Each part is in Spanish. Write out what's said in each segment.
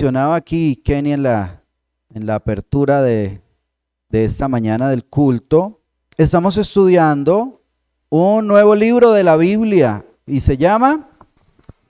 Mencionaba aquí Kenny en la apertura de esta mañana del culto. Estamos estudiando un nuevo libro de la Biblia y se llama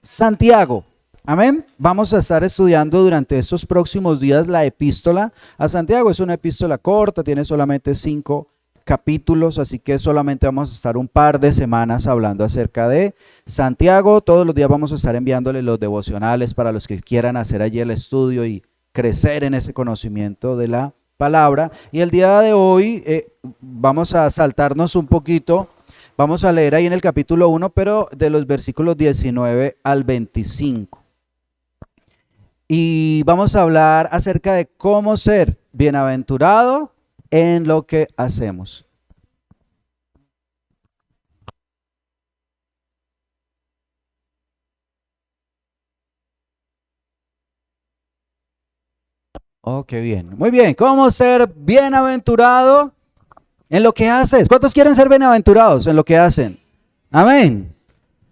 Santiago. Amén. Vamos a estar estudiando durante estos próximos días la epístola a Santiago. Es una epístola corta, tiene solamente 5 capítulos, así que solamente vamos a estar un par de semanas hablando acerca de Santiago. Todos los días vamos a estar enviándole los devocionales para los que quieran hacer allí el estudio y crecer en ese conocimiento de la palabra. Y el día de hoy vamos a saltarnos un poquito. Vamos a leer ahí en el capítulo 1, pero de los versículos 19 al 25. Y vamos a hablar acerca de cómo ser bienaventurado en lo que hacemos. Oh, qué bien. Muy bien. ¿Cómo ser bienaventurado en lo que haces? ¿Cuántos quieren ser bienaventurados en lo que hacen? Amén.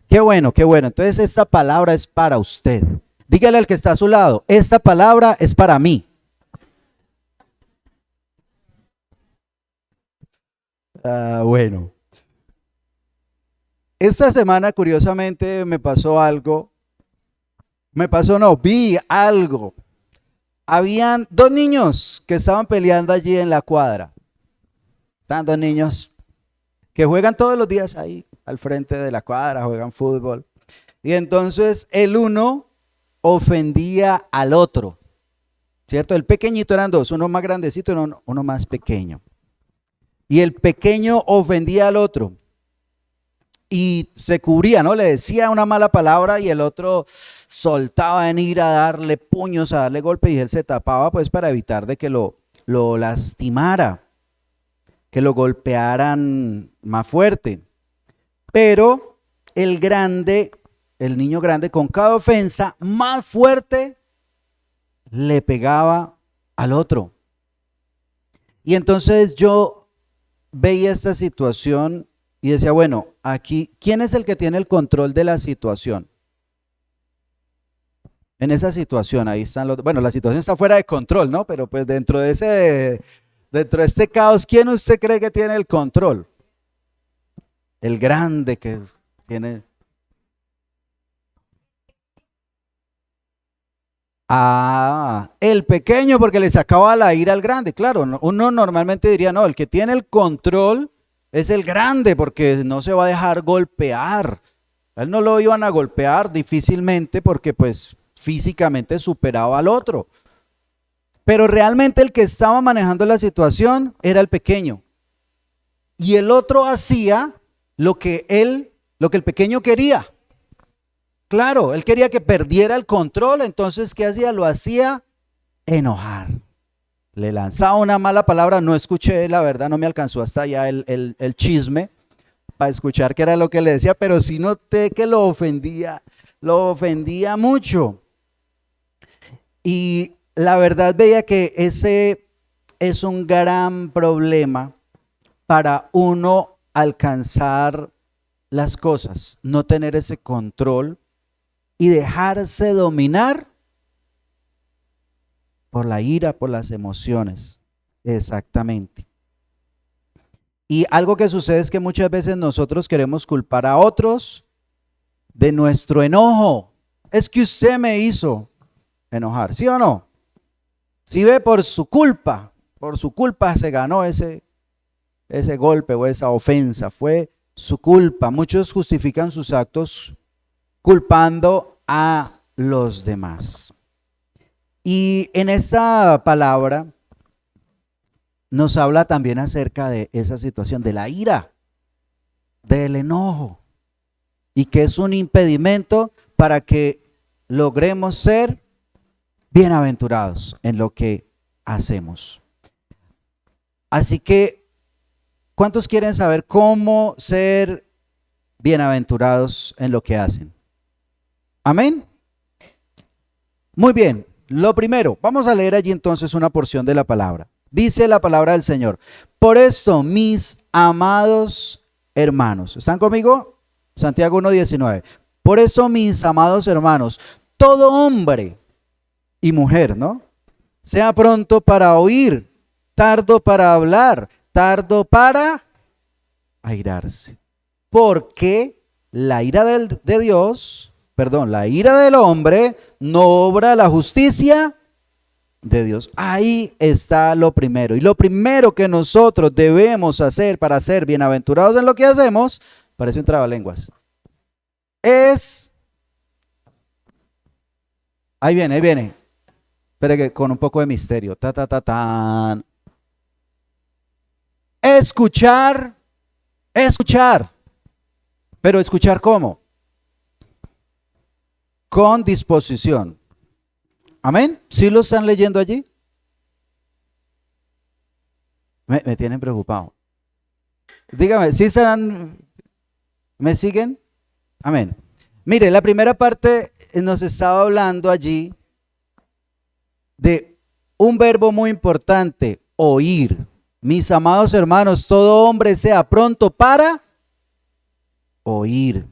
Qué bueno, qué bueno. Entonces esta palabra es para usted. Dígale al que está a su lado, esta palabra es para mí. Bueno. Esta semana curiosamente me pasó algo. Vi algo. Habían 2 niños que estaban peleando allí en la cuadra. Estaban 2 niños que juegan todos los días ahí al frente de la cuadra, juegan fútbol. Y entonces el uno ofendía al otro, ¿cierto? El pequeñito, eran 2, uno más grandecito y uno más pequeño. Y el pequeño ofendía al otro y se cubría, ¿no? Le decía una mala palabra y el otro soltaba en ira a darle puños, a darle golpes, y él se tapaba pues para evitar de que lo lastimara, que lo golpearan más fuerte. Pero el niño grande, con cada ofensa más fuerte, le pegaba al otro. Y entonces yo veía esta situación y decía, bueno, aquí, ¿quién es el que tiene el control de la situación? En esa situación, ahí están bueno, la situación está fuera de control, ¿no? Pero pues dentro de este caos, ¿quién usted cree que tiene el control? El grande que tiene. El pequeño, porque le sacaba la ira al grande. Claro, uno normalmente diría, no, el que tiene el control es el grande, porque no se va a dejar golpear. A él no lo iban a golpear difícilmente porque pues físicamente superaba al otro. Pero realmente el que estaba manejando la situación era el pequeño. Y el otro hacía lo que el pequeño quería. Claro, él quería que perdiera el control, entonces ¿qué hacía? Lo hacía enojar. Le lanzaba una mala palabra, no escuché, la verdad, no me alcanzó hasta allá el chisme para escuchar qué era lo que le decía, pero sí noté que lo ofendía mucho. Y la verdad veía que ese es un gran problema para uno alcanzar las cosas, no tener ese control y dejarse dominar por la ira, por las emociones. Exactamente. Y algo que sucede es que muchas veces nosotros queremos culpar a otros de nuestro enojo. Es que usted me hizo enojar, ¿sí o no? Si ve, por su culpa se ganó ese golpe o esa ofensa, fue su culpa. Muchos justifican sus actos culpando a los demás. Y en esa palabra nos habla también acerca de esa situación de la ira, del enojo, y que es un impedimento para que logremos ser bienaventurados en lo que hacemos. Así que, ¿cuántos quieren saber cómo ser bienaventurados en lo que hacen? Amén. Muy bien, lo primero, vamos a leer allí entonces una porción de la palabra. Dice la palabra del Señor: por esto, mis amados hermanos, ¿están conmigo? Santiago 1:19. Por esto, mis amados hermanos, todo hombre y mujer, ¿no? Sea pronto para oír, tardo para hablar, tardo para airarse. Porque la ira de Dios, perdón, la ira del hombre no obra la justicia de Dios. Ahí está lo primero. Y lo primero que nosotros debemos hacer para ser bienaventurados en lo que hacemos, parece un trabalenguas, es, ahí viene. Espere que con un poco de misterio. Tan. Escuchar. Pero escuchar ¿cómo? Con disposición. Amén. ¿Sí lo están leyendo allí? Me tienen preocupado. Dígame, ¿sí están? ¿Me siguen? Amén. Mire, la primera parte nos estaba hablando allí de un verbo muy importante, oír. Mis amados hermanos, todo hombre sea pronto para oír.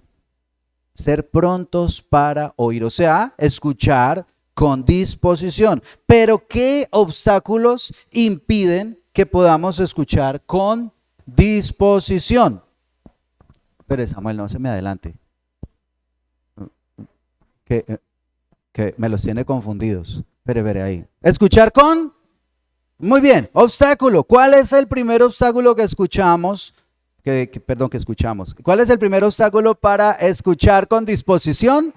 Ser prontos para oír, o sea, escuchar con disposición. Pero ¿qué obstáculos impiden que podamos escuchar con disposición? Pero Samuel, no se me adelante. Que me los tiene confundidos. Veré ahí. Escuchar con. Muy bien. Obstáculo. ¿Cuál es el primer obstáculo que escuchamos? Que escuchamos. ¿Cuál es el primer obstáculo para escuchar con disposición?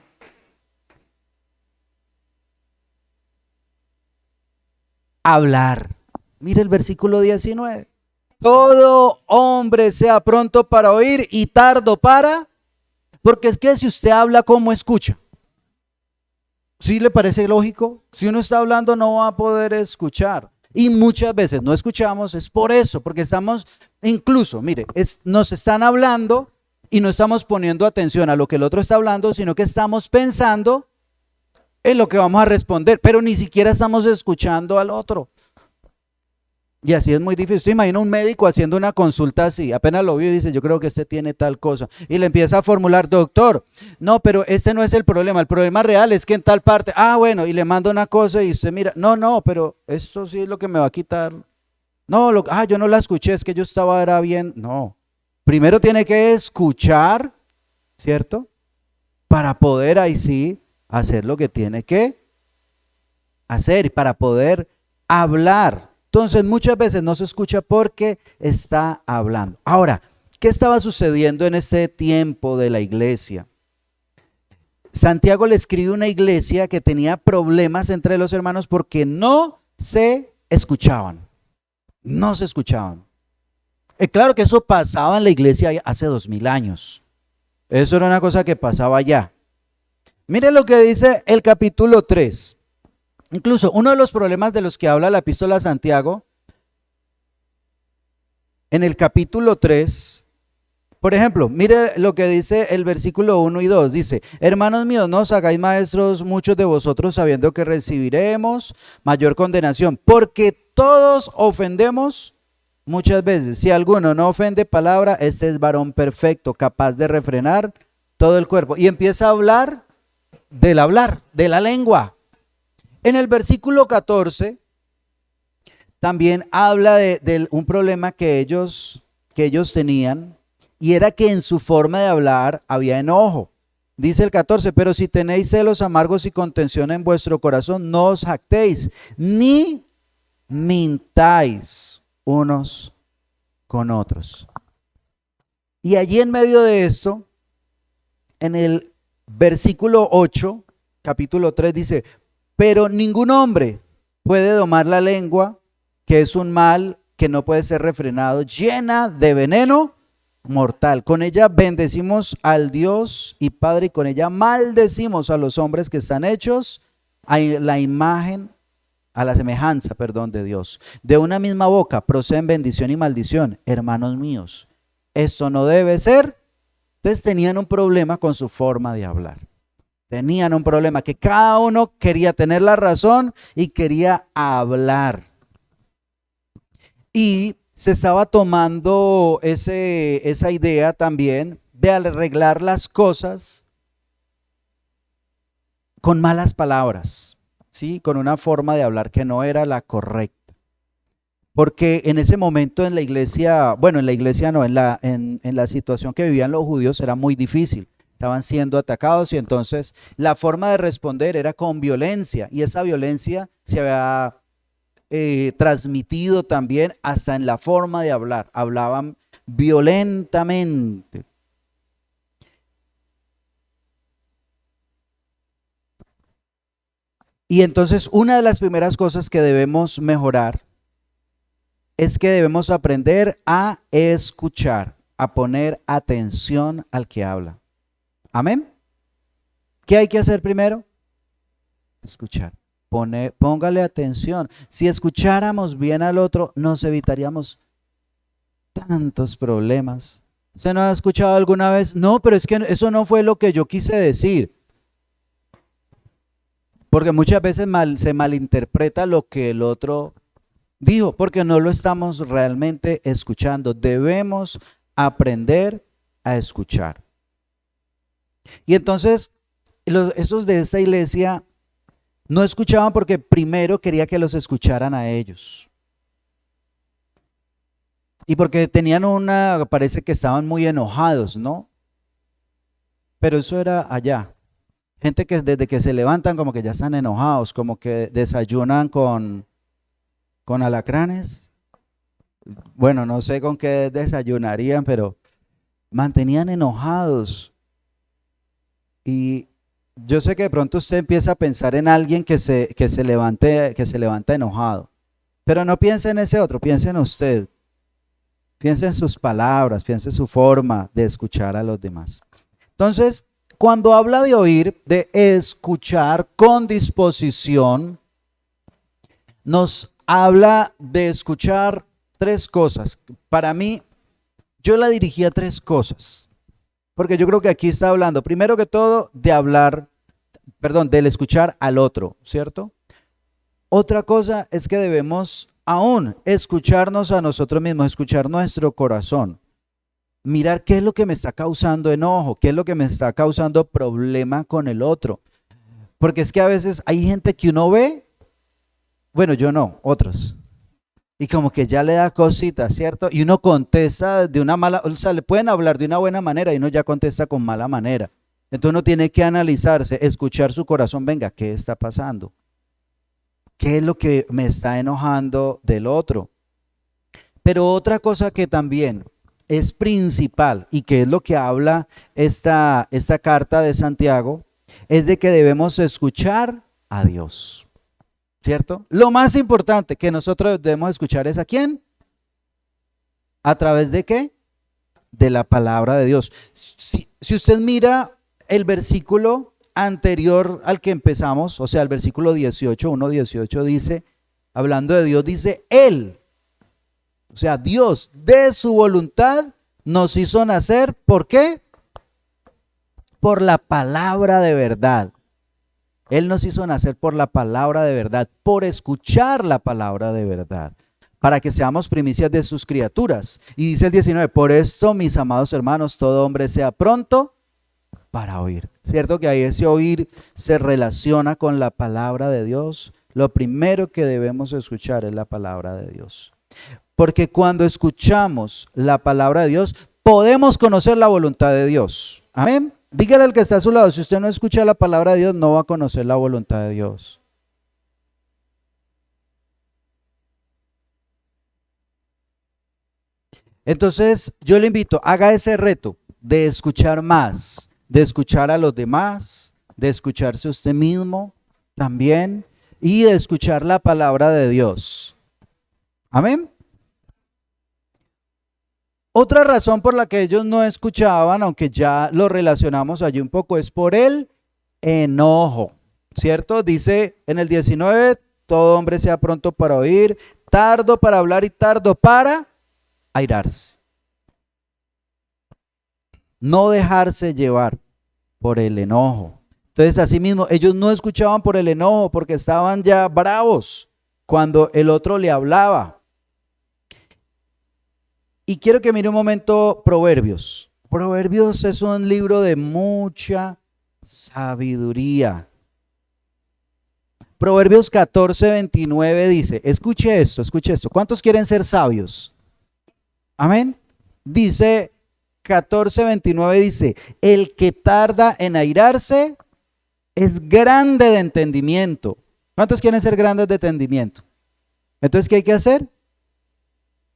Hablar. Mire el versículo 19. Todo hombre sea pronto para oír y tardo para. Porque es que si usted habla, ¿cómo escucha? ¿Sí le parece lógico? Si uno está hablando no va a poder escuchar. Y muchas veces no escuchamos, es por eso, porque estamos, incluso, mire, nos están hablando y no estamos poniendo atención a lo que el otro está hablando, sino que estamos pensando en lo que vamos a responder, pero ni siquiera estamos escuchando al otro. Y así es muy difícil. Usted imagina un médico haciendo una consulta así, apenas lo vio y dice, yo creo que este tiene tal cosa. Y le empieza a formular, doctor, no, pero este no es el problema real es que en tal parte, bueno, y le manda una cosa y usted mira, no, pero esto sí es lo que me va a quitar. No, yo no la escuché, es que yo era bien. No, primero tiene que escuchar, ¿cierto? Para poder ahí sí hacer lo que tiene que hacer y para poder hablar. Entonces muchas veces no se escucha porque está hablando. Ahora, ¿qué estaba sucediendo en este tiempo de la iglesia? Santiago le escribe a una iglesia que tenía problemas entre los hermanos porque no se escuchaban. No se escuchaban. Claro que eso pasaba en la iglesia hace 2000 años. Eso era una cosa que pasaba allá. Mire lo que dice el capítulo 3. Incluso uno de los problemas de los que habla la epístola a Santiago, en el capítulo 3, por ejemplo, mire lo que dice el versículo 1 y 2, dice, hermanos míos, no os hagáis maestros muchos de vosotros sabiendo que recibiremos mayor condenación, porque todos ofendemos muchas veces. Si alguno no ofende palabra, este es varón perfecto, capaz de refrenar todo el cuerpo. Y empieza a hablar, de la lengua. En el versículo 14 también habla de un problema que ellos tenían, y era que en su forma de hablar había enojo. Dice el 14, pero si tenéis celos amargos y contención en vuestro corazón, no os jactéis, ni mintáis unos con otros. Y allí en medio de esto, en el versículo 8, capítulo 3, dice, pero ningún hombre puede domar la lengua, que es un mal que no puede ser refrenado, llena de veneno mortal. Con ella bendecimos al Dios y Padre, y con ella maldecimos a los hombres que están hechos a la imagen, a la semejanza, de Dios. De una misma boca proceden bendición y maldición. Hermanos míos, esto no debe ser. Entonces tenían un problema con su forma de hablar. Tenían un problema que cada uno quería tener la razón y quería hablar. Y se estaba tomando esa idea también de arreglar las cosas con malas palabras. ¿sí? Con una forma de hablar que no era la correcta. Porque en ese momento en la iglesia, bueno, en la iglesia no, en la situación que vivían los judíos era muy difícil. Estaban siendo atacados y entonces la forma de responder era con violencia y esa violencia se había transmitido también hasta en la forma de hablar. Hablaban violentamente. Y entonces una de las primeras cosas que debemos mejorar es que debemos aprender a escuchar, a poner atención al que habla. Amén. ¿Qué hay que hacer primero? Escuchar. Póngale atención. Si escucháramos bien al otro, nos evitaríamos tantos problemas. ¿Se nos ha escuchado alguna vez? No, pero es que eso no fue lo que yo quise decir. Porque muchas veces se malinterpreta lo que el otro dijo, porque no lo estamos realmente escuchando. Debemos aprender a escuchar. Y entonces, esos de esa iglesia no escuchaban porque primero quería que los escucharan a ellos. Y porque tenían parece que estaban muy enojados, ¿no? Pero eso era allá. Gente que desde que se levantan como que ya están enojados, como que desayunan con alacranes. Bueno, no sé con qué desayunarían, pero mantenían enojados. Y yo sé que de pronto usted empieza a pensar en alguien que se levanta enojado. Pero no piense en ese otro, piense en usted. Piense en sus palabras, piense en su forma de escuchar a los demás. Entonces, cuando habla de oír, de escuchar con disposición, nos habla de escuchar tres cosas. Para mí, yo la dirigí a tres cosas. Porque yo creo que aquí está hablando, primero que todo, del escuchar al otro, ¿cierto? Otra cosa es que debemos aún escucharnos a nosotros mismos, escuchar nuestro corazón. Mirar qué es lo que me está causando enojo, qué es lo que me está causando problema con el otro. Porque es que a veces hay gente que uno ve, bueno, yo no, otros. Y como que ya le da cositas, ¿cierto? Y uno contesta de una mala, o sea, le pueden hablar de una buena manera y uno ya contesta con mala manera. Entonces uno tiene que analizarse, escuchar su corazón, venga, ¿qué está pasando? ¿Qué es lo que me está enojando del otro? Pero otra cosa que también es principal y que es lo que habla esta carta de Santiago, es de que debemos escuchar a Dios. ¿Cierto? Lo más importante que nosotros debemos escuchar es ¿a quién? ¿A través de qué? De la palabra de Dios. Si usted mira el versículo anterior al que empezamos, o sea, el versículo 18, 1:18 dice, hablando de Dios, dice Él, o sea, Dios de su voluntad nos hizo nacer, ¿por qué? Por la palabra de verdad. Él nos hizo nacer por la palabra de verdad, por escuchar la palabra de verdad, para que seamos primicias de sus criaturas. Y dice el 19, por esto, mis amados hermanos, todo hombre sea pronto para oír. ¿Cierto que ahí ese oír se relaciona con la palabra de Dios? Lo primero que debemos escuchar es la palabra de Dios. Porque cuando escuchamos la palabra de Dios, podemos conocer la voluntad de Dios. Amén. Dígale al que está a su lado, si usted no escucha la palabra de Dios, no va a conocer la voluntad de Dios. Entonces, yo le invito, haga ese reto de escuchar más, de escuchar a los demás, de escucharse usted mismo también y de escuchar la palabra de Dios. Amén. Otra razón por la que ellos no escuchaban, aunque ya lo relacionamos allí un poco, es por el enojo, ¿cierto? Dice en el 19, todo hombre sea pronto para oír, tardo para hablar y tardo para airarse. No dejarse llevar por el enojo. Entonces, asimismo, ellos no escuchaban por el enojo porque estaban ya bravos cuando el otro le hablaba. Y quiero que mire un momento Proverbios. Proverbios es un libro de mucha sabiduría. Proverbios 14:29 dice, escuche esto, escuche esto. ¿Cuántos quieren ser sabios? Amén. Dice 14:29 dice, el que tarda en airarse es grande de entendimiento. ¿Cuántos quieren ser grandes de entendimiento? Entonces, ¿qué hay que hacer?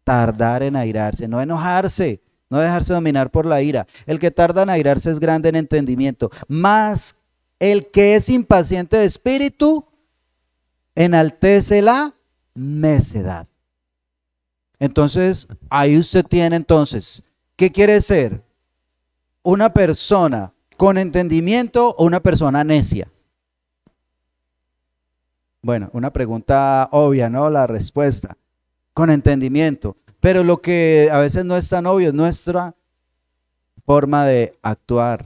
Tardar en airarse, no enojarse, no dejarse dominar por la ira. El que tarda en airarse es grande en entendimiento. Mas el que es impaciente de espíritu enaltece la necedad. Entonces, ahí usted tiene entonces, ¿qué quiere ser? ¿Una persona con entendimiento o una persona necia? Bueno, una pregunta obvia, ¿no? La respuesta, con entendimiento. Pero lo que a veces no es tan obvio es nuestra forma de actuar.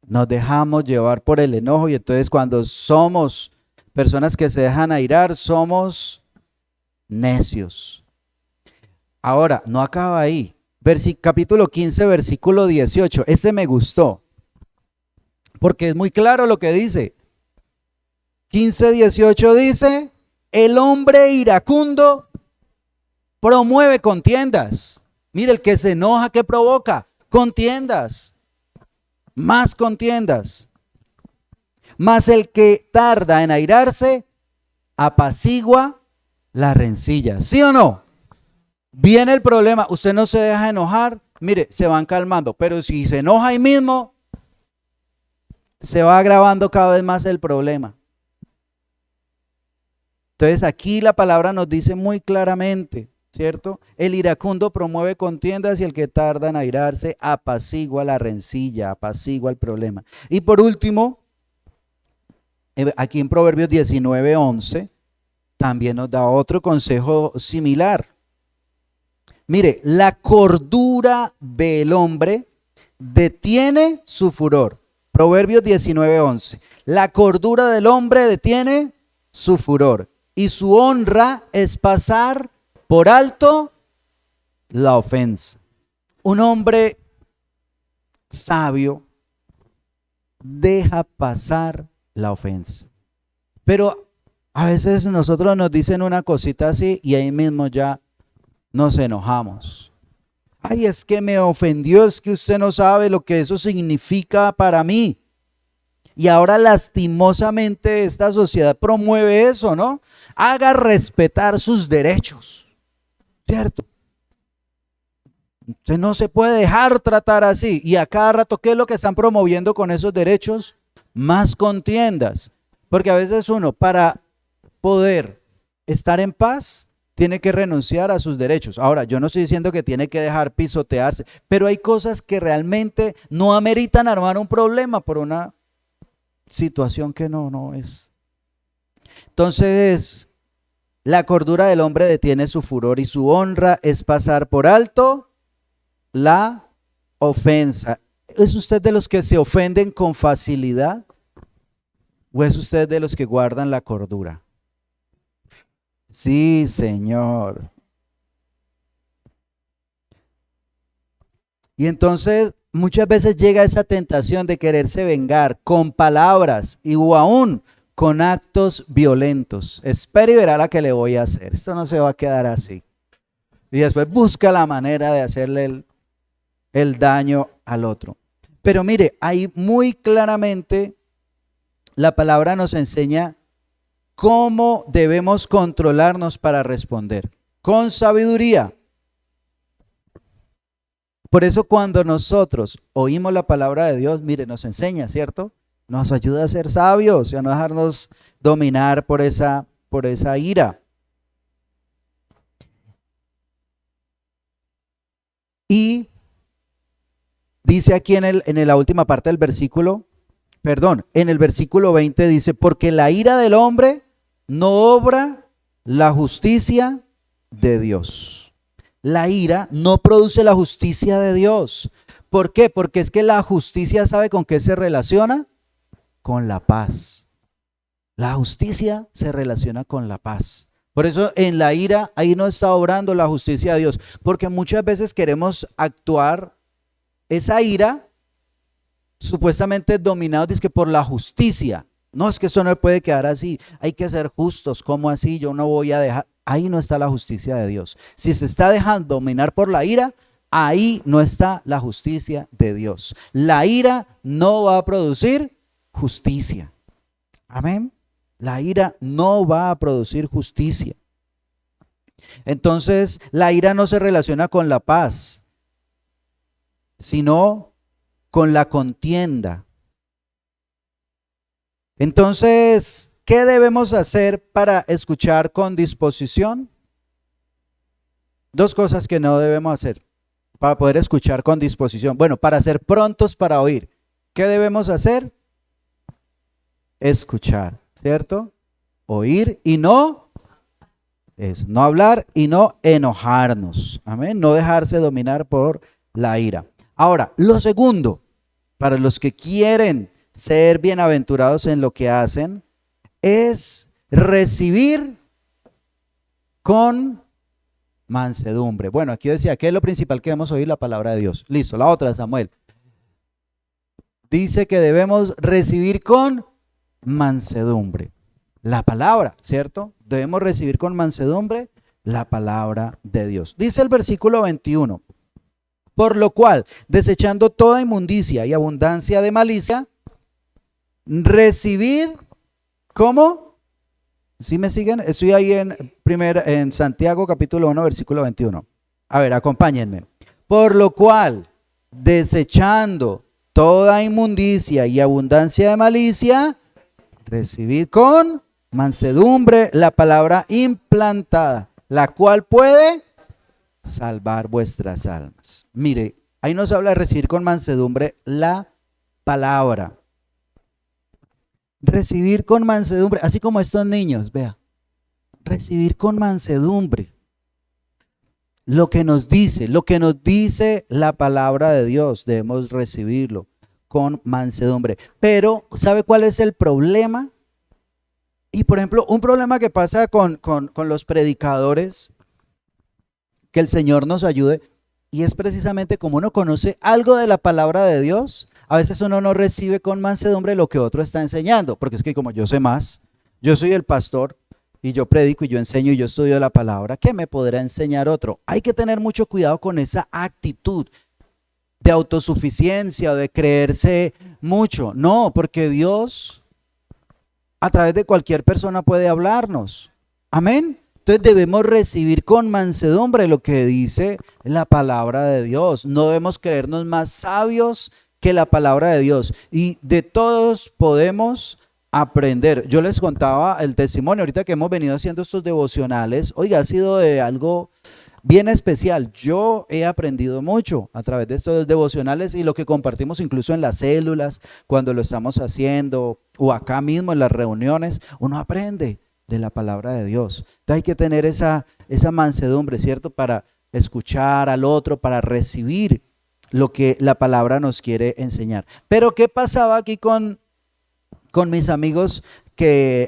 Nos dejamos llevar por el enojo y entonces cuando somos personas que se dejan airar, somos necios. Ahora, no acaba ahí. Capítulo 15, versículo 18. Este me gustó, porque es muy claro lo que dice. 15:18 dice, el hombre iracundo promueve contiendas. Mire, el que se enoja, ¿qué provoca? Contiendas. Más contiendas. Mas el que tarda en airarse, apacigua la rencilla. ¿Sí o no? Viene el problema, usted no se deja enojar, mire, se van calmando, pero si se enoja ahí mismo, se va agravando cada vez más el problema. Entonces aquí la palabra nos dice muy claramente, ¿cierto? El iracundo promueve contiendas y el que tarda en airarse apacigua la rencilla, apacigua el problema. Y por último, aquí en Proverbios 19:11 también nos da otro consejo similar. Mire, la cordura del hombre detiene su furor. Proverbios 19:11. La cordura del hombre detiene su furor y su honra es pasar por alto la ofensa. Un hombre sabio deja pasar la ofensa. Pero a veces nosotros nos dicen una cosita así y ahí mismo ya nos enojamos. Ay, es que me ofendió, es que usted no sabe lo que eso significa para mí. Y ahora lastimosamente esta sociedad promueve eso, ¿no? Haga respetar sus derechos, ¿cierto? Usted no se puede dejar tratar así. Y a cada rato, ¿qué es lo que están promoviendo con esos derechos? Más contiendas. Porque a veces uno, para poder estar en paz, tiene que renunciar a sus derechos. Ahora, yo no estoy diciendo que tiene que dejar pisotearse, pero hay cosas que realmente no ameritan armar un problema por una situación que no es. Entonces, la cordura del hombre detiene su furor y su honra es pasar por alto la ofensa. ¿Es usted de los que se ofenden con facilidad? ¿O es usted de los que guardan la cordura? Sí, Señor. Y entonces muchas veces llega esa tentación de quererse vengar con palabras y o aún con actos violentos. Espere y verá la que le voy a hacer. Esto no se va a quedar así. Y después busca la manera de hacerle el daño al otro. Pero mire, ahí muy claramente la palabra nos enseña cómo debemos controlarnos para responder. Con sabiduría. Por eso cuando nosotros oímos la palabra de Dios, mire, nos enseña, ¿cierto? Nos ayuda a ser sabios y a no dejarnos dominar por esa ira. Y dice aquí en la última parte del versículo, en el versículo 20 dice, porque la ira del hombre no obra la justicia de Dios. La ira no produce la justicia de Dios. ¿Por qué? Porque es que la justicia, ¿sabe con qué se relaciona? Con la paz. La justicia se relaciona con la paz. Por eso en la ira ahí no está obrando la justicia de Dios, porque muchas veces queremos actuar esa ira supuestamente dominados dizque por la justicia, No, es que esto no puede quedar así, hay que ser justos, ¿cómo así? Yo no voy a dejar, ahí no está la justicia de Dios. Si se está dejando dominar por la ira, ahí no está la justicia de Dios. La ira no va a producir justicia. Amén. La ira no va a producir justicia. Entonces, la ira no se relaciona con la paz, sino con la contienda. Entonces, ¿qué debemos hacer para escuchar con disposición? Dos cosas que no debemos hacer para poder escuchar con disposición. Bueno, para ser prontos para oír. ¿Qué debemos hacer? Escuchar, ¿cierto? Oír y no hablar y no enojarnos. Amén. No dejarse dominar por la ira. Ahora, lo segundo, para los que quieren ser bienaventurados en lo que hacen, es recibir con mansedumbre. Bueno, aquí decía, ¿qué es lo principal que debemos oír? La palabra de Dios. Listo, la otra, Samuel. Dice que debemos recibir con mansedumbre. La palabra, ¿cierto? Debemos recibir con mansedumbre la palabra de Dios. Dice el versículo 21. Por lo cual, desechando toda inmundicia y abundancia de malicia, recibid, ¿cómo? ¿Sí me siguen? Estoy ahí en Santiago capítulo 1, versículo 21. A ver, acompáñenme. Por lo cual, desechando toda inmundicia y abundancia de malicia, recibid con mansedumbre la palabra implantada, la cual puede salvar vuestras almas. Mire, ahí nos habla de recibir con mansedumbre la palabra. Recibir con mansedumbre, así como estos niños, vea. Recibir con mansedumbre lo que nos dice la palabra de Dios, debemos recibirlo con mansedumbre. Pero, ¿sabe cuál es el problema? Y por ejemplo, un problema que pasa con los predicadores, que el Señor nos ayude, y es precisamente como uno conoce algo de la palabra de Dios, a veces uno no recibe con mansedumbre lo que otro está enseñando, porque es que como yo sé más, yo soy el pastor y yo predico y yo enseño y yo estudio la palabra, ¿qué me podrá enseñar otro? Hay que tener mucho cuidado con esa actitud de autosuficiencia, de creerse mucho. No, porque Dios a través de cualquier persona puede hablarnos. Amén. Entonces debemos recibir con mansedumbre lo que dice la palabra de Dios. No debemos creernos más sabios que la palabra de Dios. Y de todos podemos aprender. Yo les contaba el testimonio ahorita que hemos venido haciendo estos devocionales. Oiga, ha sido de algo bien especial. Yo he aprendido mucho a través de estos devocionales y lo que compartimos incluso en las células, cuando lo estamos haciendo o acá mismo en las reuniones, uno aprende de la palabra de Dios. Entonces hay que tener esa mansedumbre, ¿cierto? Para escuchar al otro, para recibir lo que la palabra nos quiere enseñar. Pero ¿qué pasaba aquí con mis amigos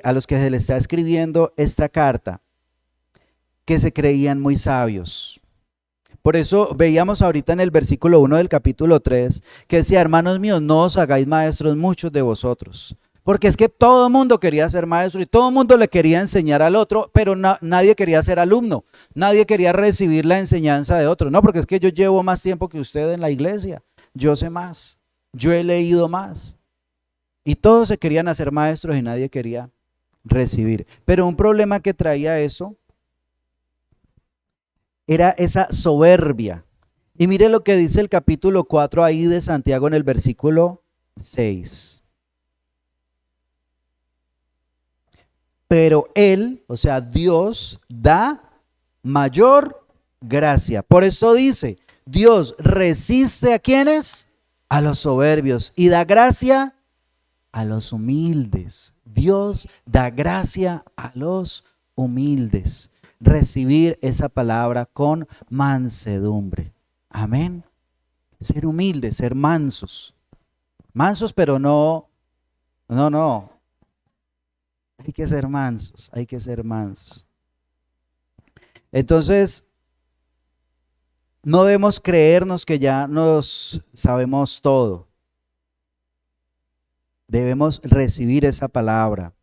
a los que se les está escribiendo esta carta? Que se creían muy sabios. Por eso veíamos ahorita en el versículo 1 del capítulo 3 que decía, hermanos míos, no os hagáis maestros muchos de vosotros. Porque es que todo el mundo quería ser maestro y todo el mundo le quería enseñar al otro, pero nadie quería ser alumno, nadie quería recibir la enseñanza de otro. No, porque es que yo llevo más tiempo que usted en la iglesia, yo sé más, yo he leído más. Y todos se querían hacer maestros y nadie quería recibir. Pero un problema que traía eso era esa soberbia. Y mire lo que dice el capítulo 4 ahí de Santiago en el versículo 6. Pero Él, o sea, Dios, da mayor gracia. Por eso dice, Dios resiste a quienes, a los soberbios, y da gracia a los humildes. Dios da gracia a los humildes. Recibir esa palabra con mansedumbre. Amén. Ser humildes, ser mansos. Mansos, pero no. Hay que ser mansos, hay que ser mansos. Entonces, no debemos creernos que ya nos sabemos todo. Debemos recibir esa palabra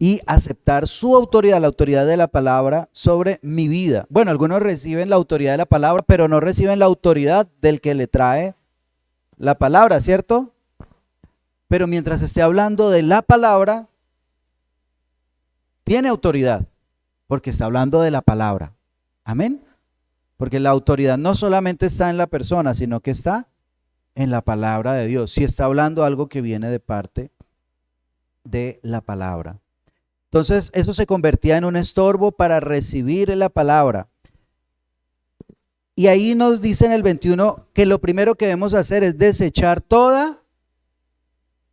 y aceptar su autoridad, la autoridad de la palabra sobre mi vida. Bueno, algunos reciben la autoridad de la palabra, pero no reciben la autoridad del que le trae la palabra, ¿cierto? Pero mientras esté hablando de la palabra, tiene autoridad, porque está hablando de la palabra. Amén. Porque la autoridad no solamente está en la persona, sino que está en la palabra de Dios. Si está hablando algo que viene de parte de la palabra. Entonces, eso se convertía en un estorbo para recibir la palabra. Y ahí nos dice en el 21 que lo primero que debemos hacer es desechar toda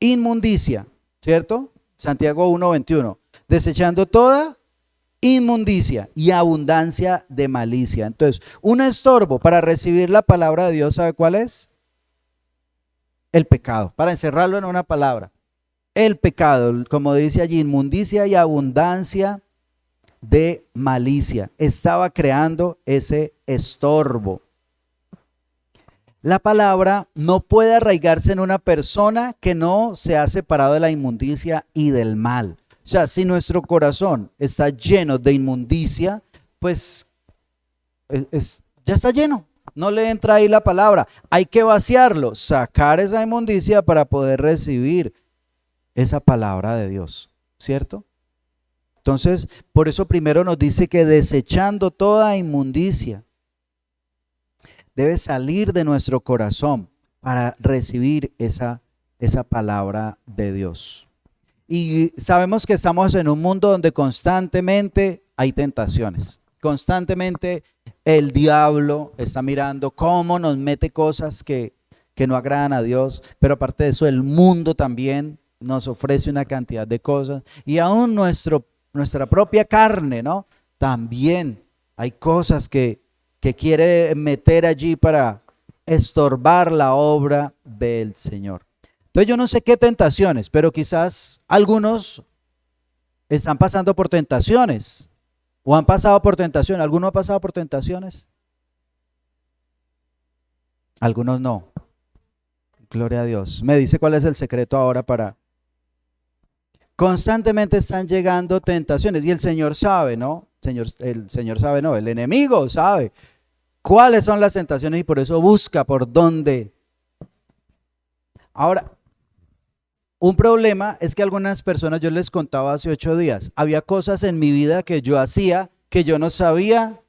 inmundicia, ¿cierto? Santiago 1:21. Desechando toda inmundicia y abundancia de malicia. Entonces, un estorbo para recibir la palabra de Dios, ¿sabe cuál es? El pecado. Para encerrarlo en una palabra. El pecado, como dice allí, inmundicia y abundancia de malicia. Estaba creando ese estorbo. La palabra no puede arraigarse en una persona que no se ha separado de la inmundicia y del mal. O sea, si nuestro corazón está lleno de inmundicia, pues ya está lleno. No le entra ahí la palabra. Hay que vaciarlo, sacar esa inmundicia para poder recibir esa palabra de Dios, ¿cierto? Entonces, por eso primero nos dice que desechando toda inmundicia, debe salir de nuestro corazón para recibir esa palabra de Dios. Y sabemos que estamos en un mundo donde constantemente hay tentaciones. Constantemente el diablo está mirando cómo nos mete cosas que no agradan a Dios, pero aparte de eso el mundo también nos ofrece una cantidad de cosas y aún nuestra propia carne, ¿no? También hay cosas que quiere meter allí para estorbar la obra del Señor. Entonces yo no sé qué tentaciones, pero quizás algunos están pasando por tentaciones o han pasado por tentaciones. ¿Alguno ha pasado por tentaciones? Algunos no. Gloria a Dios. Me dice cuál es el secreto ahora para... Constantemente están llegando tentaciones y el Señor sabe, ¿no? El Señor sabe, no, el enemigo sabe cuáles son las tentaciones y por eso busca por dónde. Ahora, un problema es que algunas personas, yo les contaba hace 8 días, había cosas en mi vida que yo hacía que yo no sabía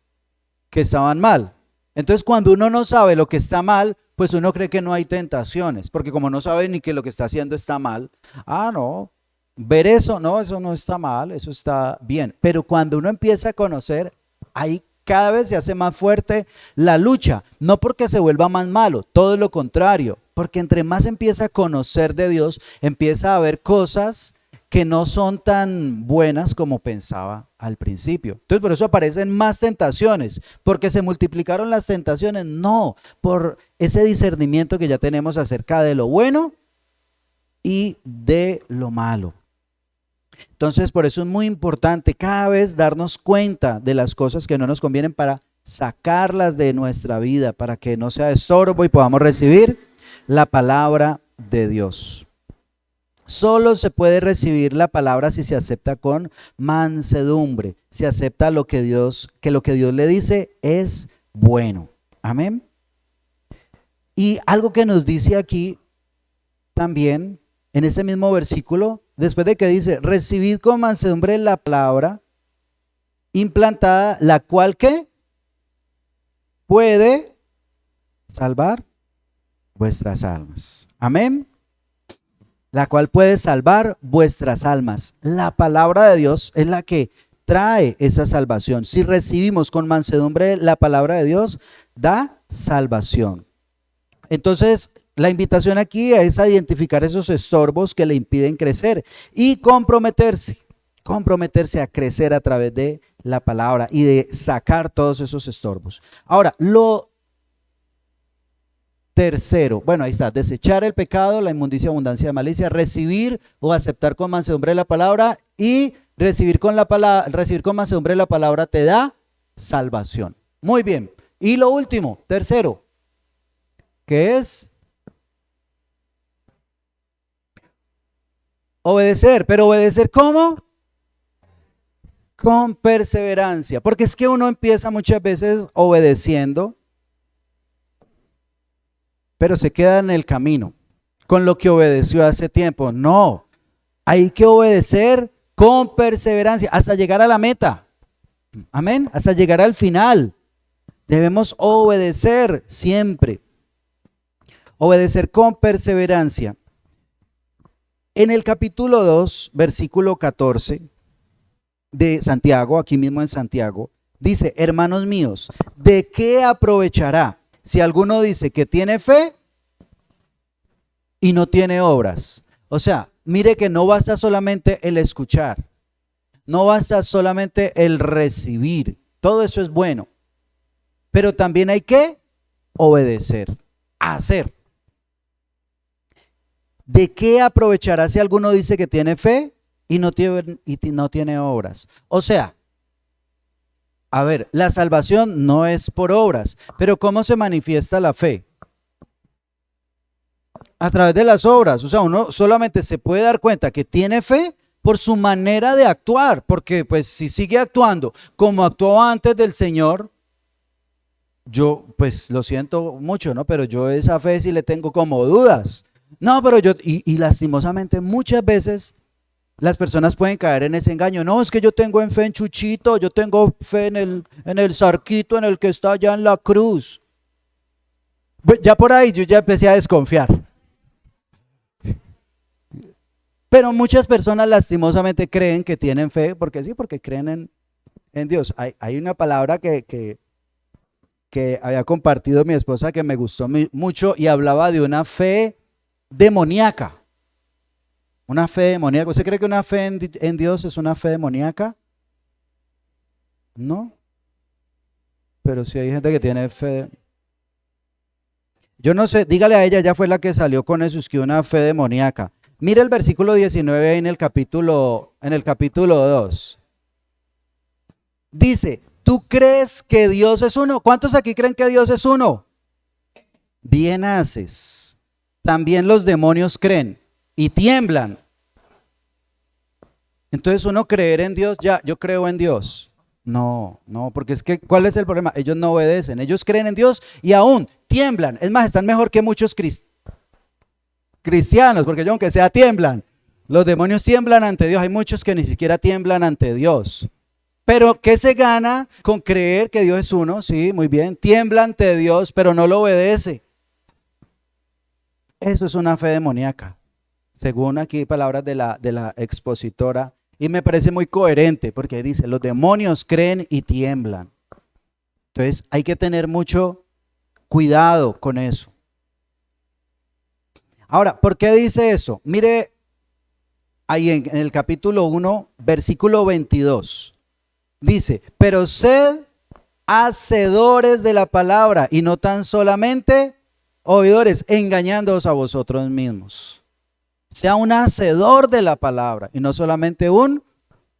que estaban mal. Entonces, cuando uno no sabe lo que está mal, pues uno cree que no hay tentaciones, porque como no sabe ni que lo que está haciendo está mal, no. Ver eso no está mal, eso está bien. Pero cuando uno empieza a conocer, ahí cada vez se hace más fuerte la lucha. No porque se vuelva más malo, todo lo contrario. Porque entre más empieza a conocer de Dios, empieza a ver cosas que no son tan buenas como pensaba al principio. Entonces por eso aparecen más tentaciones. ¿Porque se multiplicaron las tentaciones? No, por ese discernimiento que ya tenemos acerca de lo bueno y de lo malo. Entonces, por eso es muy importante cada vez darnos cuenta de las cosas que no nos convienen para sacarlas de nuestra vida, para que no sea estorbo y podamos recibir la palabra de Dios. Solo se puede recibir la palabra si se acepta con mansedumbre, si acepta lo que Dios le dice es bueno. Amén. Y algo que nos dice aquí también en este mismo versículo, después de que dice, recibid con mansedumbre la palabra implantada, la cual ¿qué? Puede salvar vuestras almas. Amén. La cual puede salvar vuestras almas. La palabra de Dios es la que trae esa salvación. Si recibimos con mansedumbre la palabra de Dios, da salvación. Entonces, la invitación aquí es a identificar esos estorbos que le impiden crecer y comprometerse a crecer a través de la palabra y de sacar todos esos estorbos. Ahora, lo tercero, bueno, ahí está, desechar el pecado, la inmundicia, abundancia de malicia, recibir o aceptar con mansedumbre la palabra y recibir con mansedumbre la palabra te da salvación. Muy bien. Y lo último, tercero, que es Obedecer, pero obedecer ¿cómo? Con perseverancia, porque es que uno empieza muchas veces obedeciendo, pero se queda en el camino con lo que obedeció hace tiempo. No, hay que obedecer con perseverancia hasta llegar a la meta. Amén, hasta llegar al final. Debemos obedecer siempre. Obedecer con perseverancia. En el capítulo 2, versículo 14 de Santiago, aquí mismo en Santiago, dice: hermanos míos, ¿de qué aprovechará si alguno dice que tiene fe y no tiene obras? O sea, mire que no basta solamente el escuchar, no basta solamente el recibir, todo eso es bueno, pero también hay que obedecer, hacer. ¿De qué aprovechará si alguno dice que tiene fe y no tiene obras? O sea, a ver, la salvación no es por obras, pero ¿cómo se manifiesta la fe? A través de las obras. O sea, uno solamente se puede dar cuenta que tiene fe por su manera de actuar, porque pues si sigue actuando como actuaba antes del Señor, yo pues lo siento mucho, ¿no? Pero yo esa fe sí le tengo como dudas. No, pero y lastimosamente muchas veces las personas pueden caer en ese engaño. No, es que yo tengo fe en Chuchito, yo tengo fe en el Zarquito, en el que está allá en la cruz. Ya por ahí yo ya empecé a desconfiar. Pero muchas personas lastimosamente creen que tienen fe, porque sí, porque creen en Dios. Hay una palabra que había compartido mi esposa que me gustó mucho y hablaba de una fe demoníaca. Una fe demoníaca. ¿Usted cree que una fe en Dios es una fe demoníaca? No. Pero sí hay gente que tiene fe. Yo no sé, dígale a ella, ella fue la que salió con eso, es que una fe demoníaca. Mira el versículo 19 ahí en el capítulo 2. Dice: ¿tú crees que Dios es uno? ¿Cuántos aquí creen que Dios es uno? Bien haces. También los demonios creen y tiemblan. Entonces uno creer en Dios, ya, yo creo en Dios. No, porque es que, ¿cuál es el problema? Ellos no obedecen, ellos creen en Dios y aún tiemblan. Es más, están mejor que muchos cristianos, porque yo aunque sea tiemblan. Los demonios tiemblan ante Dios, hay muchos que ni siquiera tiemblan ante Dios. Pero ¿qué se gana con creer que Dios es uno? Sí, muy bien, tiembla ante Dios, pero no lo obedece. Eso es una fe demoníaca, según aquí palabras de la expositora, y me parece muy coherente porque dice: los demonios creen y tiemblan. Entonces hay que tener mucho cuidado con eso. Ahora, ¿por qué dice eso? Mire ahí en el capítulo 1, versículo 22. Dice: pero sed hacedores de la palabra y no tan solamente oidores, engañándoos a vosotros mismos. Sea un hacedor de la palabra y no solamente un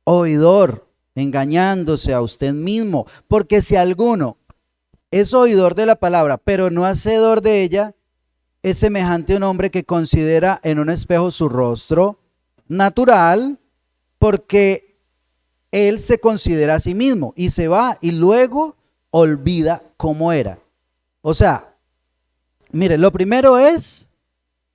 oidor, engañándose a usted mismo. Porque si alguno es oidor de la palabra, pero no hacedor de ella, es semejante a un hombre que considera en un espejo su rostro natural, porque él se considera a sí mismo y se va y luego olvida cómo era. O sea, mire, lo primero es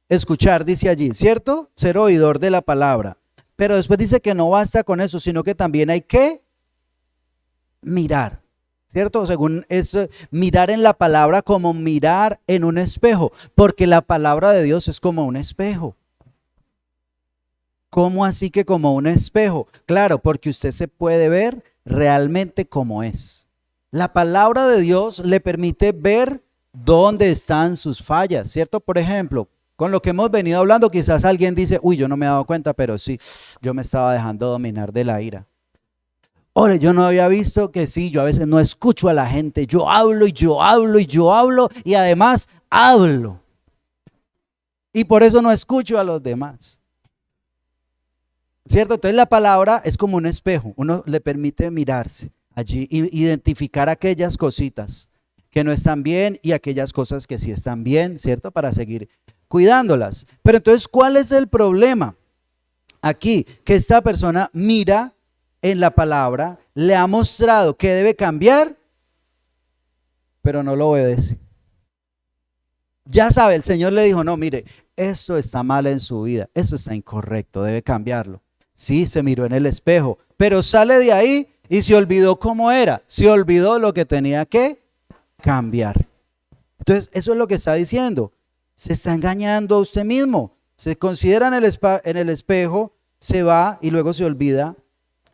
escuchar, dice allí, ¿cierto? Ser oidor de la palabra. Pero después dice que no basta con eso, sino que también hay que mirar, ¿cierto? Según eso, mirar en la palabra como mirar en un espejo, porque la palabra de Dios es como un espejo. ¿Cómo así que como un espejo? Claro, porque usted se puede ver realmente como es. La palabra de Dios le permite ver dónde están sus fallas, ¿cierto? Por ejemplo, con lo que hemos venido hablando, quizás alguien dice: uy, yo no me he dado cuenta, pero sí, yo me estaba dejando dominar de la ira. Ahora, yo no había visto que sí, yo a veces no escucho a la gente, yo hablo y yo hablo y yo hablo y además hablo. Y por eso no escucho a los demás. ¿Cierto? Entonces la palabra es como un espejo, uno le permite mirarse allí, identificar aquellas cositas que no están bien y aquellas cosas que sí están bien, ¿cierto? Para seguir cuidándolas. Pero entonces, ¿cuál es el problema? aquí que esta persona mira en la palabra, le ha mostrado que debe cambiar, pero no lo obedece. Ya sabe, el Señor le dijo, no, mire, esto está mal en su vida, esto está incorrecto, debe cambiarlo. Sí, se miró en el espejo, pero sale de ahí y se olvidó cómo era, se olvidó lo que tenía que cambiar. Entonces, eso es lo que está diciendo. Se está engañando a usted mismo. Se considera en el espejo, se va y luego se olvida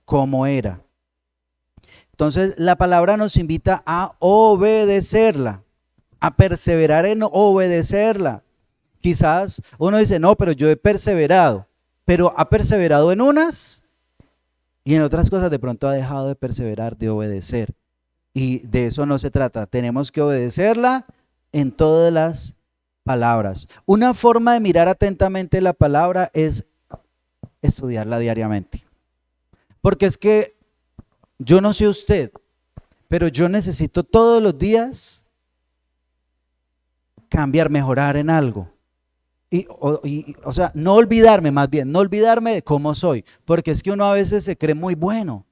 cómo era. Entonces, la palabra nos invita a obedecerla, a perseverar en obedecerla. Quizás uno dice, no, pero yo he perseverado, pero ha perseverado en unas y en otras cosas de pronto ha dejado de perseverar, de obedecer. Y de eso no se trata. Tenemos que obedecerla en todas las palabras. Una forma de mirar atentamente la palabra es estudiarla diariamente. Porque es que yo no sé usted, pero yo necesito todos los días cambiar, mejorar en algo. O sea, no olvidarme, más bien, no olvidarme de cómo soy. Porque es que uno a veces se cree muy bueno.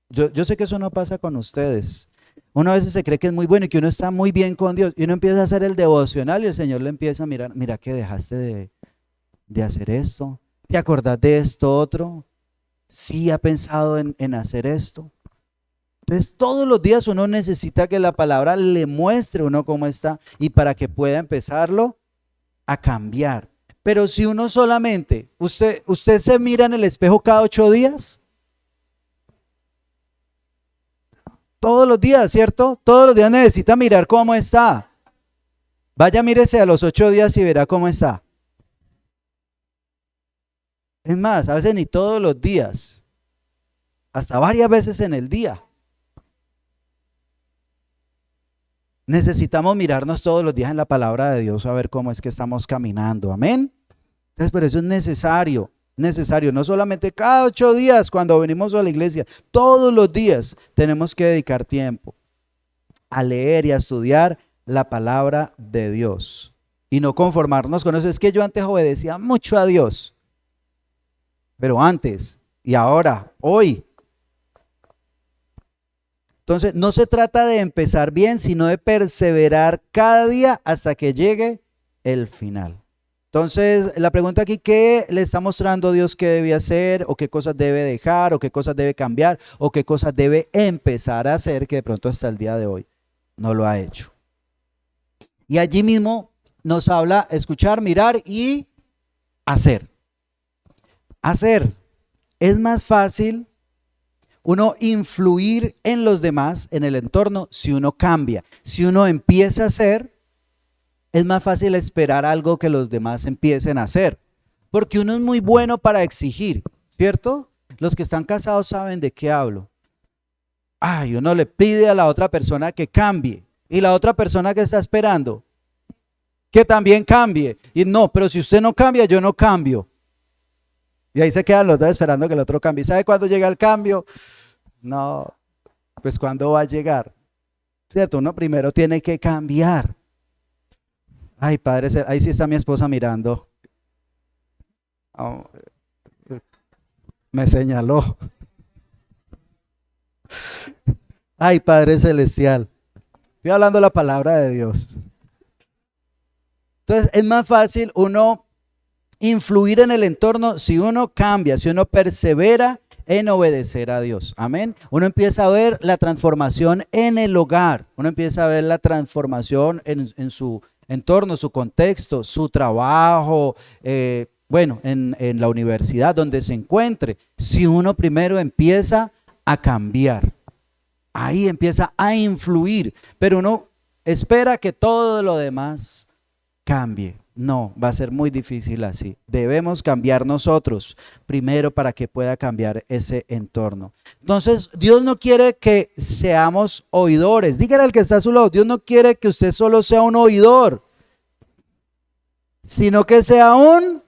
Yo sé que eso no pasa con ustedes. Uno a veces se cree que es muy bueno y que uno está muy bien con Dios. Y uno empieza a hacer el devocional y el Señor le empieza a mirar, mira que dejaste de hacer esto. ¿Te acordás de esto otro? Sí, ha pensado en hacer esto. Entonces todos los días uno necesita que la palabra le muestre a uno cómo está y para que pueda empezarlo a cambiar. Pero si uno solamente, usted se mira en el espejo cada 8 días. Todos los días, ¿cierto? Todos los días necesita mirar cómo está. Vaya, mírese a los 8 días y verá cómo está. Es más, a veces ni todos los días, hasta varias veces en el día. Necesitamos mirarnos todos los días en la palabra de Dios a ver cómo es que estamos caminando. Amén. Entonces, por eso es necesario, no solamente cada 8 días cuando venimos a la iglesia, todos los días tenemos que dedicar tiempo a leer y a estudiar la palabra de Dios y no conformarnos con eso. Es que yo antes obedecía mucho a Dios, pero antes y ahora, hoy. Entonces, no se trata de empezar bien, sino de perseverar cada día hasta que llegue el final. Entonces, la pregunta aquí, ¿qué le está mostrando Dios que debe hacer? ¿O qué cosas debe dejar? ¿O qué cosas debe cambiar? ¿O qué cosas debe empezar a hacer que de pronto hasta el día de hoy no lo ha hecho? Y allí mismo nos habla escuchar, mirar y hacer. Hacer. Es más fácil uno influir en los demás, en el entorno, si uno cambia. Si uno empieza a hacer, es más fácil esperar algo que los demás empiecen a hacer. Porque uno es muy bueno para exigir, ¿cierto? Los que están casados saben de qué hablo. Ay, uno le pide a la otra persona que cambie. Y la otra persona que está esperando, que también cambie. Y no, pero si usted no cambia, yo no cambio. Y ahí se quedan los dos esperando que el otro cambie. ¿Sabe cuándo llega el cambio? No, pues ¿cuándo va a llegar? ¿Cierto? Uno primero tiene que cambiar. Ay, padre, ahí sí está mi esposa mirando. Oh, me señaló. Ay, Padre Celestial. Estoy hablando la palabra de Dios. Entonces, es más fácil uno influir en el entorno si uno cambia, si uno persevera en obedecer a Dios. Amén. Uno empieza a ver la transformación en el hogar. Uno empieza a ver la transformación en su entorno, su contexto, su trabajo, en la universidad, donde se encuentre. Si uno primero empieza a cambiar, ahí empieza a influir, pero uno espera que todo lo demás cambie. No, va a ser muy difícil así. Debemos cambiar nosotros primero para que pueda cambiar ese entorno. Entonces, Dios no quiere que seamos oidores. Dígale al que está a su lado, Dios no quiere que usted solo sea un oidor, sino que sea un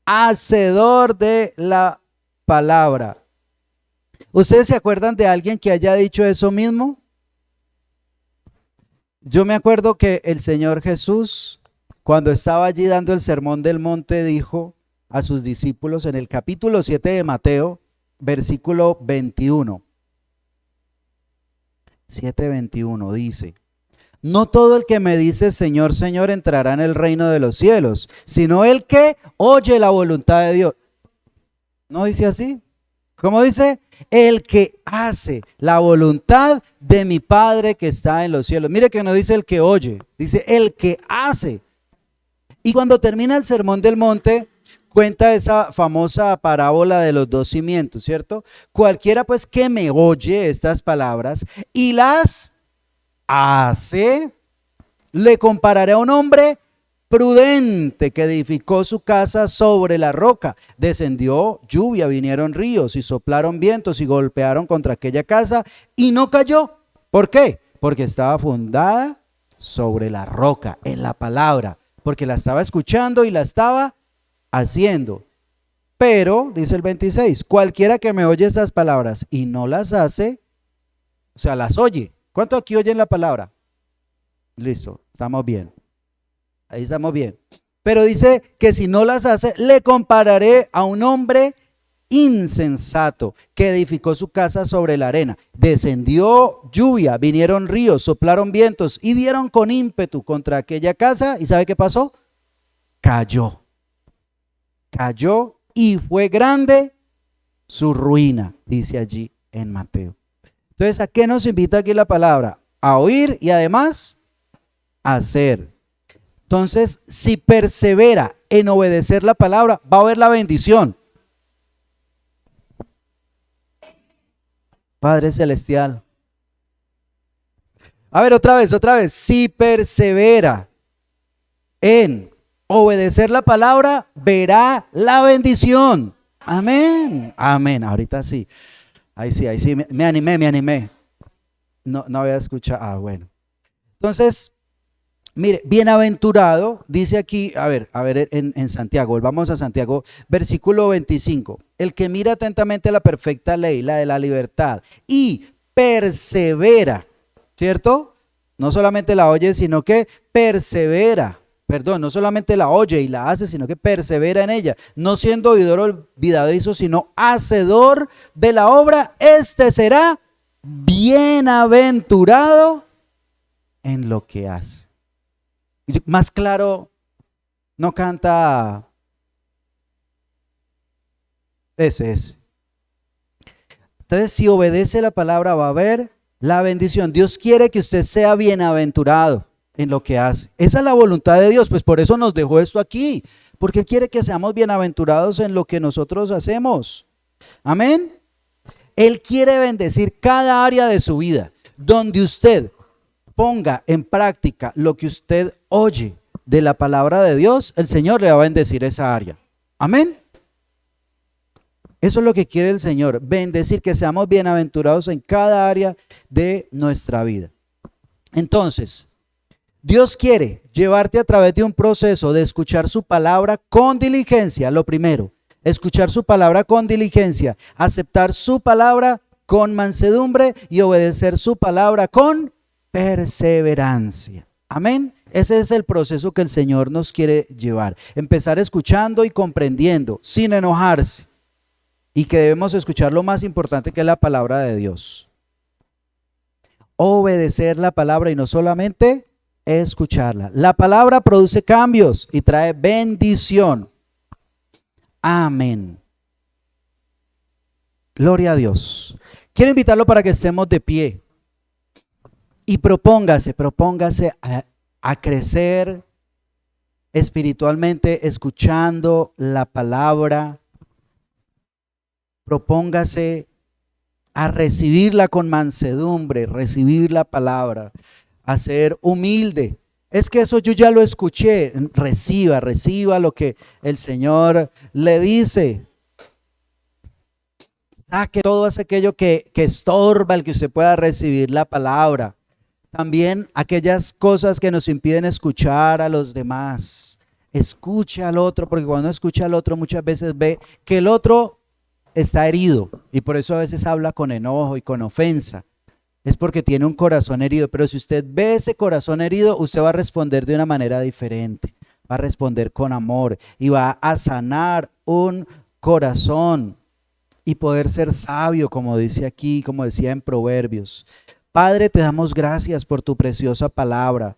hacedor de la palabra. ¿Ustedes se acuerdan de alguien que haya dicho eso mismo? Yo me acuerdo que el Señor Jesús, cuando estaba allí dando el sermón del monte, dijo a sus discípulos en el capítulo 7 de Mateo, versículo 21. 7:21 dice: no todo el que me dice Señor, Señor entrará en el reino de los cielos, sino el que oye la voluntad de Dios. ¿No dice así? ¿Cómo dice? El que hace la voluntad de mi Padre que está en los cielos. Mire que no dice el que oye, dice el que hace. Y cuando termina el Sermón del Monte, cuenta esa famosa parábola de los dos cimientos, ¿cierto? Cualquiera pues que me oye estas palabras y las hace, le compararé a un hombre prudente que edificó su casa sobre la roca. Descendió lluvia, vinieron ríos y soplaron vientos y golpearon contra aquella casa y no cayó. ¿Por qué? Porque estaba fundada sobre la roca, en la palabra, porque la estaba escuchando y la estaba haciendo. Pero, dice el 26, cualquiera que me oye estas palabras y no las hace, o sea, las oye. ¿Cuántos aquí oyen la palabra? Listo, estamos bien. Ahí estamos bien. Pero dice que si no las hace, le compararé a un hombre insensato que edificó su casa sobre la arena. Descendió lluvia, vinieron ríos, soplaron vientos y dieron con ímpetu contra aquella casa. ¿Y sabe qué pasó? Cayó. Cayó y fue grande su ruina, dice allí en Mateo. Entonces, ¿a qué nos invita aquí la palabra? A oír y además a hacer. Entonces, si persevera en obedecer la palabra, va a haber la bendición. Padre Celestial. A ver, otra vez. Si persevera en obedecer la palabra, verá la bendición. Amén. Amén. Ahorita sí. Ahí sí, me animé. No había escuchado. Ah, bueno. Entonces, mire, bienaventurado, dice aquí, a ver en Santiago, volvamos a Santiago, versículo 25. El que mira atentamente la perfecta ley, la de la libertad, y persevera, ¿cierto? No solamente la oye, sino que persevera. Perdón, no solamente la oye y la hace, sino que persevera en ella, no siendo oidor olvidadizo, sino hacedor de la obra. Este será bienaventurado en lo que hace. Más claro, no canta ese. Entonces, si obedece la palabra, va a haber la bendición. Dios quiere que usted sea bienaventurado en lo que hace. Esa es la voluntad de Dios, pues por eso nos dejó esto aquí, porque Él quiere que seamos bienaventurados en lo que nosotros hacemos. Amén. Él quiere bendecir cada área de su vida, donde usted ponga en práctica lo que usted oye de la palabra de Dios, el Señor le va a bendecir esa área. Amén. Eso es lo que quiere el Señor, bendecir, que seamos bienaventurados en cada área de nuestra vida. Entonces, Dios quiere llevarte a través de un proceso de escuchar su palabra con diligencia, lo primero, escuchar su palabra con diligencia, aceptar su palabra con mansedumbre y obedecer su palabra con perseverancia. Amén. Ese es el proceso que el Señor nos quiere llevar. Empezar escuchando y comprendiendo, sin enojarse. Y que debemos escuchar lo más importante, que es la palabra de Dios. Obedecer la palabra y no solamente escucharla. La palabra produce cambios y trae bendición. Amén. Gloria a Dios. Quiero invitarlo para que estemos de pie. Y propóngase a crecer espiritualmente escuchando la palabra. Propóngase a recibirla con mansedumbre, recibir la palabra, a ser humilde. Es que eso yo ya lo escuché. Reciba lo que el Señor le dice. Saque todo aquello que estorba el que usted pueda recibir la palabra. También aquellas cosas que nos impiden escuchar a los demás. Escuche al otro, porque cuando escucha al otro muchas veces ve que el otro está herido y por eso a veces habla con enojo y con ofensa. Es porque tiene un corazón herido, pero si usted ve ese corazón herido, usted va a responder de una manera diferente. Va a responder con amor y va a sanar un corazón y poder ser sabio, como dice aquí, como decía en Proverbios. Padre, te damos gracias por tu preciosa palabra.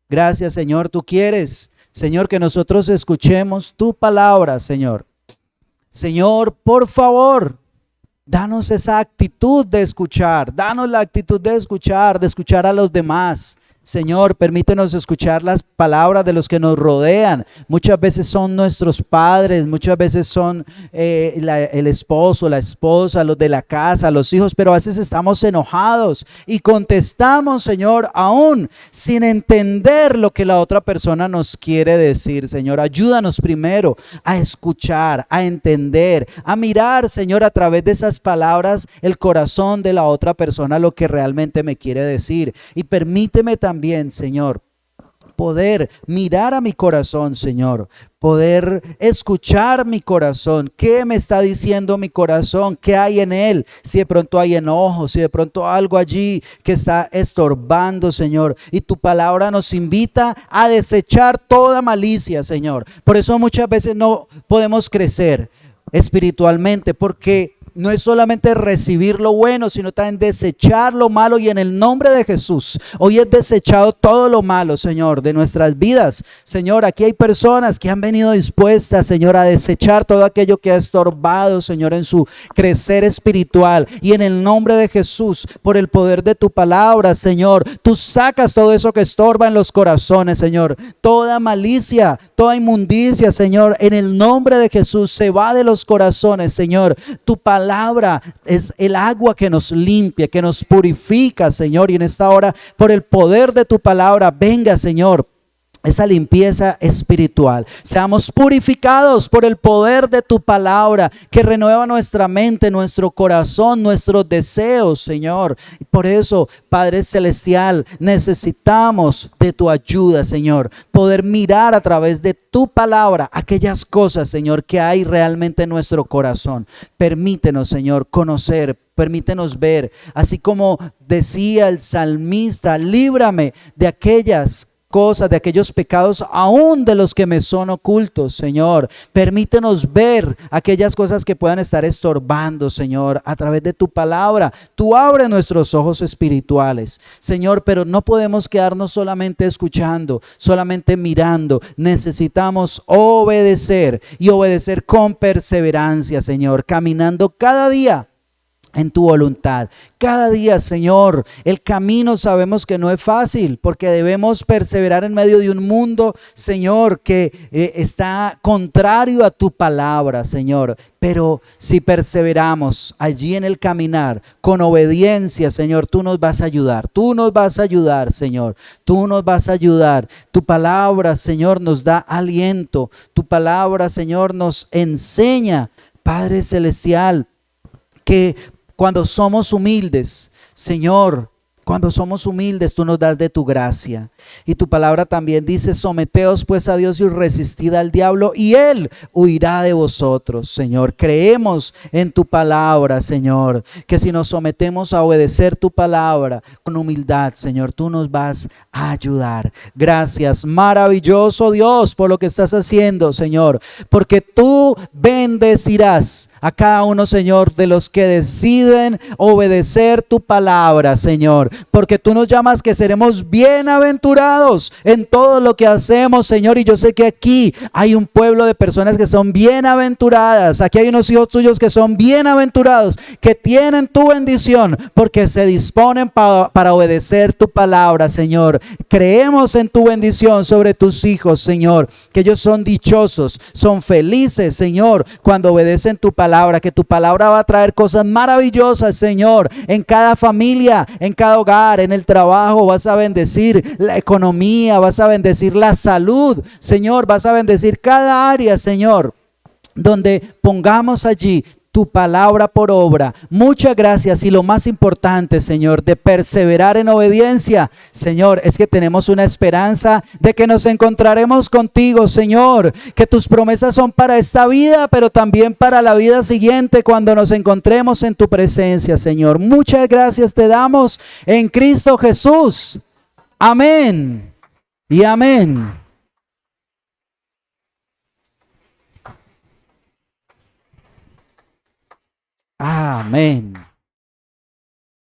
Gracias, Señor, tú quieres, Señor, que nosotros escuchemos tu palabra, Señor. Señor, por favor, danos esa actitud de escuchar, danos la actitud de escuchar a los demás. Señor, permítenos escuchar las palabras de los que nos rodean. Muchas veces son nuestros padres, muchas veces son el esposo, la esposa, los de la casa, los hijos, pero a veces estamos enojados y contestamos, Señor, aún sin entender lo que la otra persona nos quiere decir. Señor, ayúdanos primero a escuchar, a entender, a mirar, Señor, a través de esas palabras, el corazón de la otra persona, lo que realmente me quiere decir. Y permíteme también, Señor, poder mirar a mi corazón, Señor, poder escuchar mi corazón, qué me está diciendo mi corazón, qué hay en él, si de pronto hay enojo, si de pronto algo allí que está estorbando, Señor. Y tu palabra nos invita a desechar toda malicia, Señor. Por eso muchas veces no podemos crecer espiritualmente, porque no es solamente recibir lo bueno, sino también desechar lo malo. Y en el nombre de Jesús, hoy es desechado todo lo malo, Señor, de nuestras vidas. Señor, aquí hay personas que han venido dispuestas, Señor, a desechar todo aquello que ha estorbado, Señor, en su crecer espiritual. Y en el nombre de Jesús, por el poder de tu palabra, Señor, tú sacas todo eso que estorba en los corazones, Señor. Toda malicia, toda inmundicia, Señor, en el nombre de Jesús se va de los corazones, Señor. Tu palabra es el agua que nos limpia, que nos purifica, Señor. Y en esta hora, por el poder de tu palabra, venga, Señor, esa limpieza espiritual. Seamos purificados por el poder de tu palabra, que renueva nuestra mente, nuestro corazón, nuestros deseos, Señor. Y por eso, Padre Celestial, necesitamos de tu ayuda, Señor. Poder mirar a través de tu palabra aquellas cosas, Señor, que hay realmente en nuestro corazón. Permítenos, Señor, conocer. Permítenos ver, así como decía el salmista, líbrame de aquellas cosas, de aquellos pecados, aún de los que me son ocultos, Señor. Permítenos ver aquellas cosas que puedan estar estorbando, Señor, a través de tu palabra. Tú abres nuestros ojos espirituales, Señor, pero no podemos quedarnos solamente escuchando, solamente mirando. Necesitamos obedecer y obedecer con perseverancia, Señor, caminando cada día en tu voluntad. Cada día, Señor, el camino sabemos que no es fácil, porque debemos perseverar en medio de un mundo, Señor, que está contrario a tu palabra, Señor. Pero si perseveramos allí en el caminar con obediencia, Señor, tú nos vas a ayudar. Tú nos vas a ayudar, Señor. Tú nos vas a ayudar. Tu palabra, Señor, nos da aliento. Tu palabra, Señor, nos enseña, Padre Celestial, que cuando somos humildes, Señor, cuando somos humildes, tú nos das de tu gracia. Y tu palabra también dice, someteos pues a Dios y resistid al diablo y Él huirá de vosotros, Señor. Creemos en tu palabra, Señor, que si nos sometemos a obedecer tu palabra con humildad, Señor, tú nos vas a ayudar. Gracias, maravilloso Dios, por lo que estás haciendo, Señor, porque tú bendecirás a cada uno, Señor, de los que deciden obedecer tu palabra, Señor, porque tú nos llamas que seremos bienaventurados en todo lo que hacemos, Señor. Y yo sé que aquí hay un pueblo de personas que son bienaventuradas. Aquí hay unos hijos tuyos que son bienaventurados, que tienen tu bendición porque se disponen para obedecer tu palabra, Señor. Creemos en tu bendición sobre tus hijos, Señor, que ellos son dichosos, son felices, Señor, cuando obedecen tu palabra, que tu palabra va a traer cosas maravillosas, Señor, en cada familia, en cada hogar, en el trabajo. Vas a bendecir la economía, vas a bendecir la salud, Señor, vas a bendecir cada área, Señor, donde pongamos allí tu palabra por obra. Muchas gracias. Y lo más importante, Señor, de perseverar en obediencia, Señor, es que tenemos una esperanza de que nos encontraremos contigo, Señor, que tus promesas son para esta vida, pero también para la vida siguiente, cuando nos encontremos en tu presencia, Señor. Muchas gracias te damos en Cristo Jesús. Amén y amén. Amén.